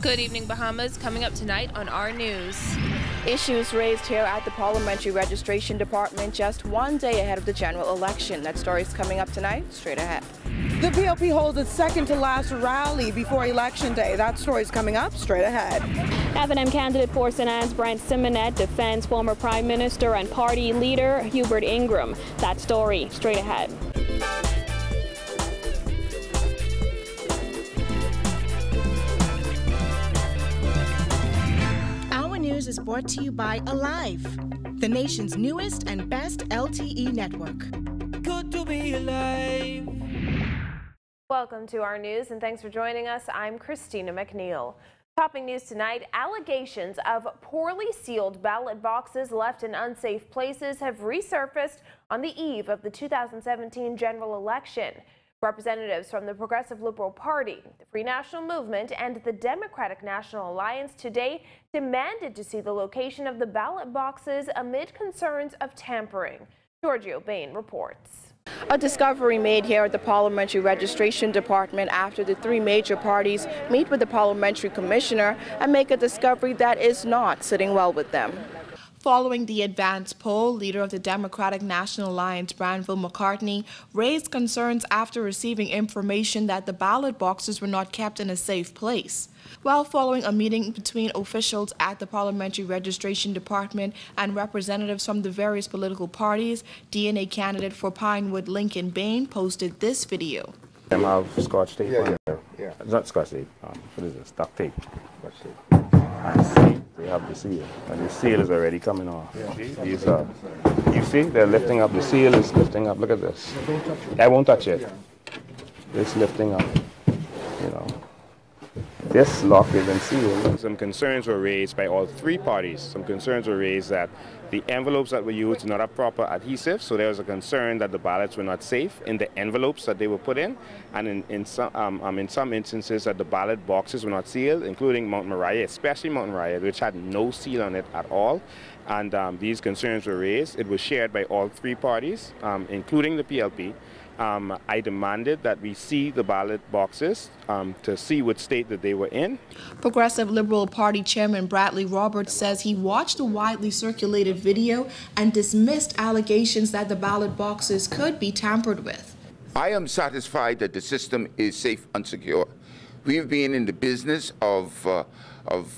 Good evening, Bahamas. Coming up tonight on our news. Issues raised here at the Parliamentary Registration Department just one day ahead of the general election. That story is coming up tonight, straight ahead. The PLP holds its second to last rally before Election Day. That story is coming up, straight ahead. F&M candidate for St. Anne's Brent Simonet defends former Prime Minister and party leader Hubert Ingram. That story, straight ahead. News is brought to you by Alive, the nation's newest and best LTE network. Good to be alive. Welcome to our news and thanks for joining us. I'm Christina McNeil. Topping news tonight, allegations of poorly sealed ballot boxes left in unsafe places have resurfaced on the eve of the 2017 general election. Representatives from the Progressive Liberal Party, the Free National Movement, and the Democratic National Alliance today demanded to see the location of the ballot boxes amid concerns of tampering. Giorgio Bain reports. A discovery made here at the Parliamentary Registration Department after the three major parties meet with the Parliamentary Commissioner and make a discovery that is not sitting well with them. Following the advance poll, leader of the Democratic National Alliance, Granville McCartney, raised concerns after receiving information that the ballot boxes were not kept in a safe place. While following a meeting between officials at the Parliamentary Registration Department and representatives from the various political parties, DNA candidate for Pinewood Lincoln Bain posted this video. I have Scotch tape on there. Yeah. It's not Scotch tape. What is this? Duct tape. Scotch tape. And see, they have the seal. And the seal is already coming off. Yeah. These you see, they're lifting up. The seal is lifting up. Look at this. I won't touch it. It's lifting up. You know. This lock isn't sealed. Some concerns were raised by all three parties. Some concerns were raised that the envelopes that were used did not have proper adhesive, so there was a concern that the ballots were not safe in the envelopes that they were put in, and in some instances that the ballot boxes were not sealed, including Mount Moriah, especially Mount Moriah, which had no seal on it at all. And these concerns were raised. It was shared by all three parties, including the PLP. I demanded that we see the ballot boxes to see what state that they were in. Progressive Liberal Party Chairman Bradley Roberts says he watched the widely circulated video and dismissed allegations that the ballot boxes could be tampered with. I am satisfied that the system is safe and secure. We've been in the business of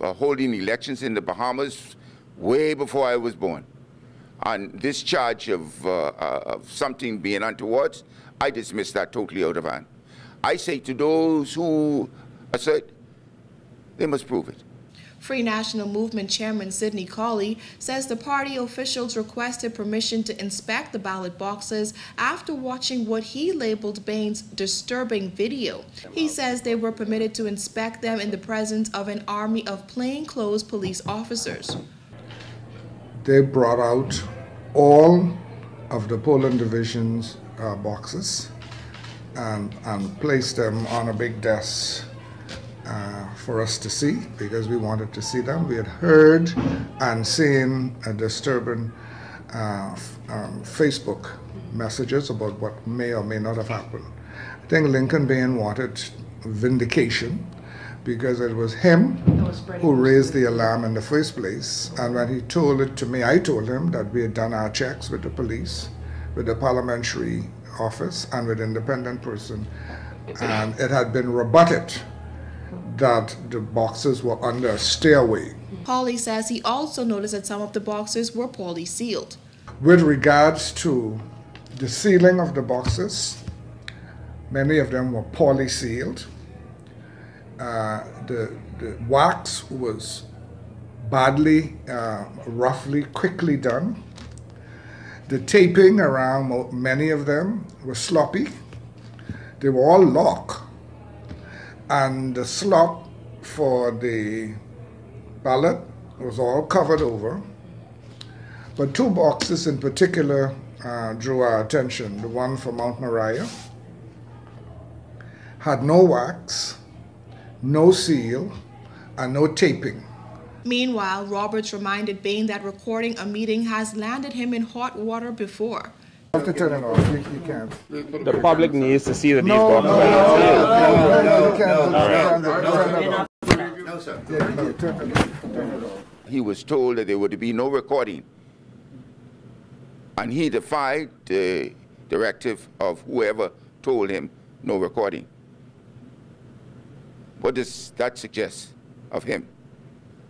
holding elections in the Bahamas way before I was born. On this charge of something being untoward, I dismiss that totally out of hand. I say to those who assert, they must prove it. Free National Movement Chairman Sidney Colley says the party officials requested permission to inspect the ballot boxes after watching what he labeled Bain's disturbing video. He says they were permitted to inspect them in the presence of an army of plainclothes police officers. They brought out all of the polling divisions boxes and placed them on a big desk for us to see, because we wanted to see them. We had heard and seen a disturbing Facebook messages about what may or may not have happened. I think Lincoln Bain wanted vindication, because it was him who raised the alarm in the first place. And when he told it to me, I told him that we had done our checks with the police, with the parliamentary office, and with independent person, and it had been rebutted that the boxes were under a stairway. Hawley says he also noticed that some of the boxes were poorly sealed. With regards to the sealing of the boxes, many of them were poorly sealed. The wax was badly, roughly, quickly done. The taping around many of them was sloppy. They were all locked. And the slot for the ballot was all covered over. But two boxes in particular drew our attention. The one for Mount Moriah had no wax, no seal, and no taping. Meanwhile, Roberts reminded Bain that recording a meeting has landed him in hot water before. You have to turn it off. You can't. The public needs to see that these boxes are not sealed. No, you can't. He was told that there would be no recording, and he defied the directive of whoever told him no recording. What does that suggest of him?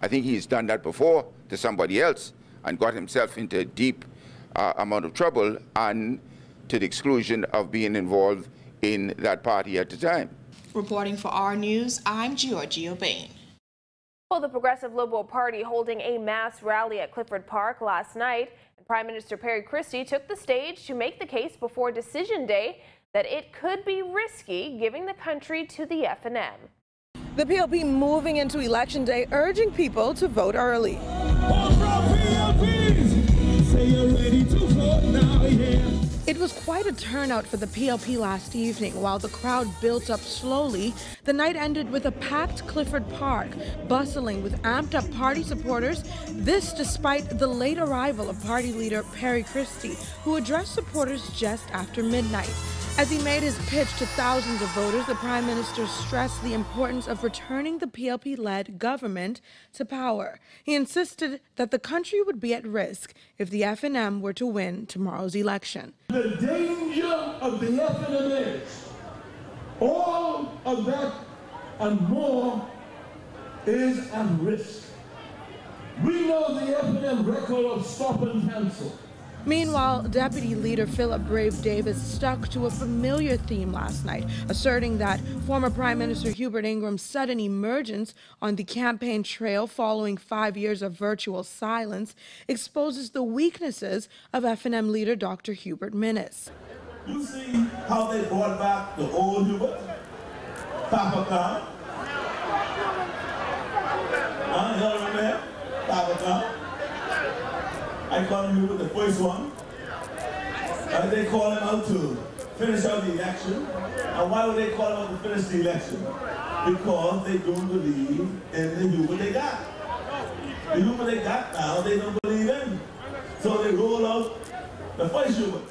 I think he's done that before to somebody else and got himself into a deep amount of trouble and to the exclusion of being involved in that party at the time. Reporting for our news, I'm Georgia Bain. Well, the Progressive Liberal Party holding a mass rally at Clifford Park last night, and Prime Minister Perry Christie took the stage to make the case before Decision Day that it could be risky giving the country to the F&M. The PLP moving into Election Day, urging people to vote early. It was quite a turnout for the PLP last evening. While the crowd built up slowly, the night ended with a packed Clifford Park, bustling with amped-up party supporters, this despite the late arrival of party leader Perry Christie, who addressed supporters just after midnight. As he made his pitch to thousands of voters, the Prime Minister stressed the importance of returning the PLP-led government to power. He insisted that the country would be at risk if the F&M were to win tomorrow's election. The danger of the F&M is all of that and more is at risk. We know the F&M record of stop and cancel. Meanwhile, Deputy Leader Philip Brave Davis stuck to a familiar theme last night, asserting that former Prime Minister Hubert Ingram's sudden emergence on the campaign trail following 5 years of virtual silence exposes the weaknesses of F&M leader Dr. Hubert Minnis. You see how they brought back the old Hubert? Papa Khan? Y'all remember that? Papa Khan? I call him Hubert, the first one. They call him out to finish out the election. And why would they call him out to finish the election? Because they don't believe in the Hubert they got. The Hubert they got now, they don't believe in. So they roll out the first Hubert.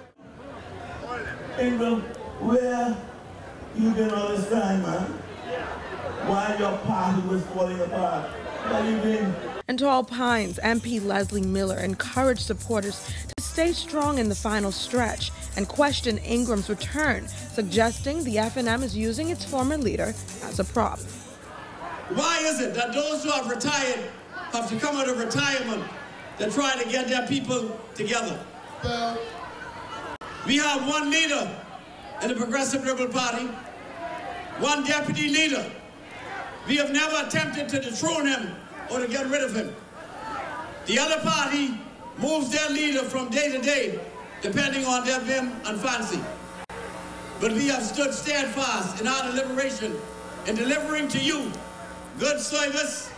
Ingram, where you been all this time, man? While your party was falling apart? Where you been? And Tall Pines MP Leslie Miller encouraged supporters to stay strong in the final stretch and questioned Ingram's return, suggesting the F&M is using its former leader as a prop. Why is it that those who have retired have to come out of retirement to try to get their people together? We have one leader in the Progressive Liberal Party, one deputy leader. We have never attempted to dethrone him or to get rid of him. The other party moves their leader from day to day, depending on their whim and fancy. But we have stood steadfast in our deliberation in delivering to you good service,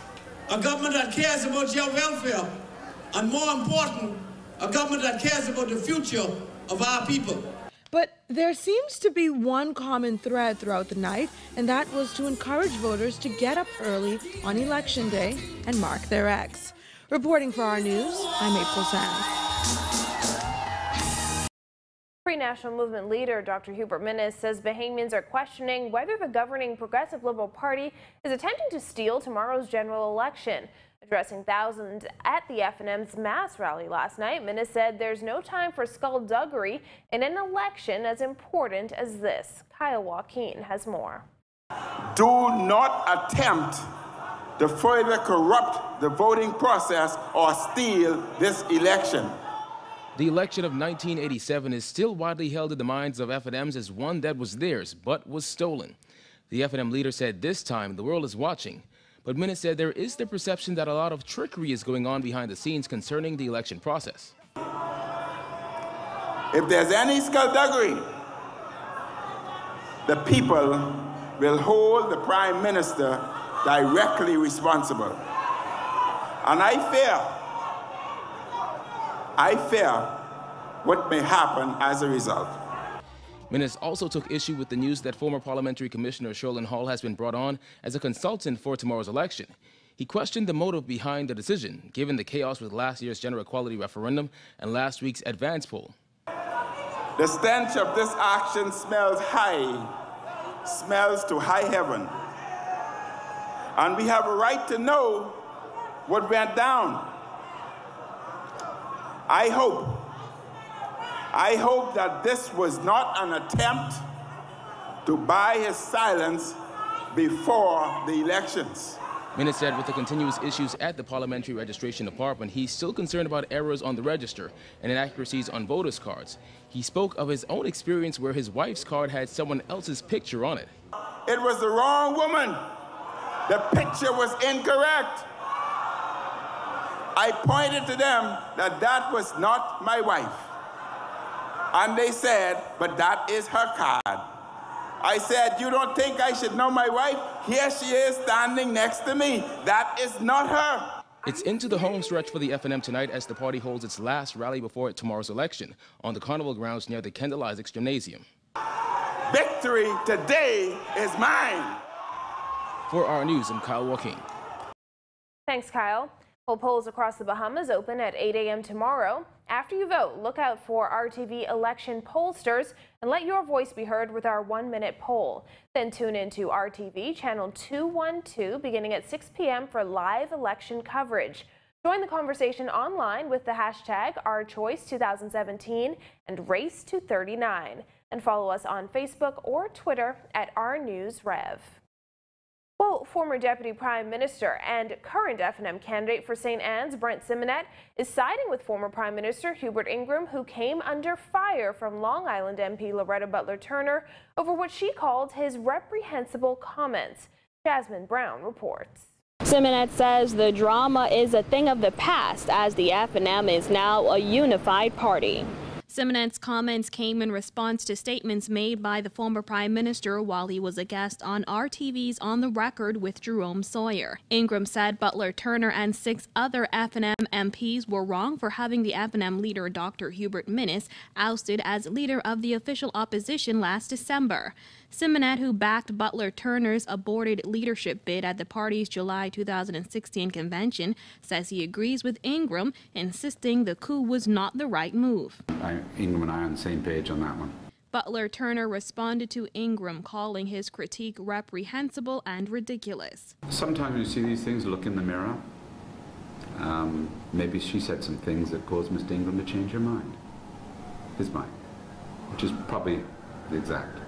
a government that cares about your welfare, and more important, a government that cares about the future of our people. But there seems to be one common thread throughout the night, and that was to encourage voters to get up early on Election Day and mark their X. Reporting for our news, I'm April Sands. Free National Movement leader Dr. Hubert Minnis says Bahamians are questioning whether the governing Progressive Liberal Party is attempting to steal tomorrow's general election. Addressing thousands at the F&M's mass rally last night, Minnis said there's no time for skullduggery in an election as important as this. Kyle Joaquin has more. Do not attempt to further corrupt the voting process or steal this election. The election of 1987 is still widely held in the minds of F&Ms as one that was theirs but was stolen. The F&M leader said this time the world is watching. But Minnis said there is the perception that a lot of trickery is going on behind the scenes concerning the election process. If there's any skullduggery, the people will hold the Prime Minister directly responsible. And I fear what may happen as a result. Minnis also took issue with the news that former Parliamentary Commissioner Sherlyn Hall has been brought on as a consultant for tomorrow's election. He questioned the motive behind the decision, given the chaos with last year's general equality referendum and last week's advance poll. The stench of this action smells to high heaven. And we have a right to know what went down. I hope that this was not an attempt to buy his silence before the elections. Minnis said with the continuous issues at the Parliamentary Registration Department, he's still concerned about errors on the register and inaccuracies on voters' cards. He spoke of his own experience where his wife's card had someone else's picture on it. It was the wrong woman. The picture was incorrect. I pointed to them that that was not my wife. And they said, but that is her card. I said, you don't think I should know my wife? Here she is standing next to me. That is not her. It's into the home stretch for the FNM tonight as the party holds its last rally before tomorrow's election on the carnival grounds near the Kendall Isaacs Gymnasium. Victory today is mine. For our news, I'm Kyle Joaquin. Thanks, Kyle. Well, polls across the Bahamas open at 8 a.m. tomorrow. After you vote, look out for RTV election pollsters and let your voice be heard with our 1-minute poll. Then tune in to RTV channel 212 beginning at 6 p.m. for live election coverage. Join the conversation online with the hashtag OurChoice2017 and Race239. And follow us on Facebook or Twitter at OurNewsRev. Well, former Deputy Prime Minister and current FNM candidate for St. Anne's, Brent Simonet, is siding with former Prime Minister Hubert Ingram, who came under fire from Long Island MP Loretta Butler Turner over what she called his reprehensible comments. Jasmine Brown reports. Simonet says the drama is a thing of the past as the FNM is now a unified party. Simonet's comments came in response to statements made by the former prime minister while he was a guest on RTV's On the Record with Jerome Sawyer. Ingram said Butler Turner and 6 other FNM MPs were wrong for having the FNM leader Dr. Hubert Minnis ousted as leader of the official opposition last December. Simonet, who backed Butler Turner's aborted leadership bid at the party's July 2016 convention, says he agrees with Ingram, insisting the coup was not the right move. Ingram and I are on the same page on that one. Butler Turner responded to Ingram, calling his critique reprehensible and ridiculous. Sometimes when you see these things, look in the mirror. Maybe she said some things that caused Mr. Ingram to change her mind. His mind, which is probably the exact.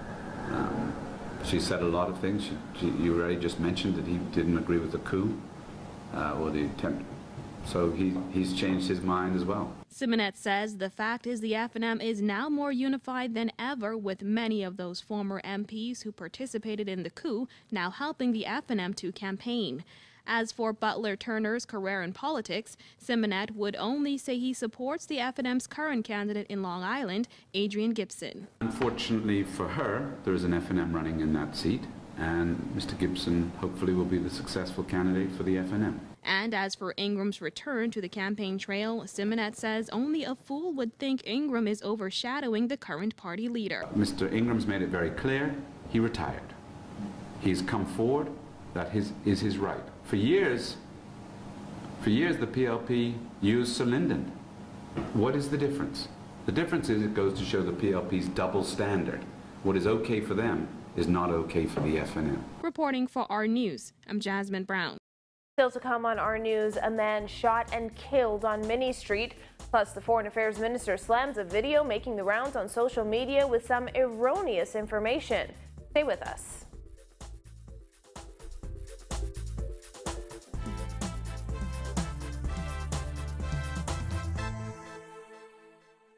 She said a lot of things. You already just mentioned that he didn't agree with the coup or the attempt. So he's changed his mind as well. Simonet says the fact is the FNM is now more unified than ever, with many of those former MPs who participated in the coup now helping the FNM to campaign. As for Butler Turner's career in politics, Simonet would only say he supports the FNM's current candidate in Long Island, Adrienne Gibson. Unfortunately for her, there is an FNM running in that seat, and Mr. Gibson hopefully will be the successful candidate for the FNM. And as for Ingram's return to the campaign trail, Simonet says only a fool would think Ingram is overshadowing the current party leader. Mr. Ingram's made it very clear he retired. He's come forward. That is his right. For years the PLP used Sir Lyndon. What is the difference? The difference is it goes to show the PLP's double standard. What is okay for them is not okay for the FNM. Reporting for Our News, I'm Jasmine Brown. Still to come on Our News, a man shot and killed on Minnie Street. Plus, the Foreign Affairs Minister slams a video making the rounds on social media with some erroneous information. Stay with us.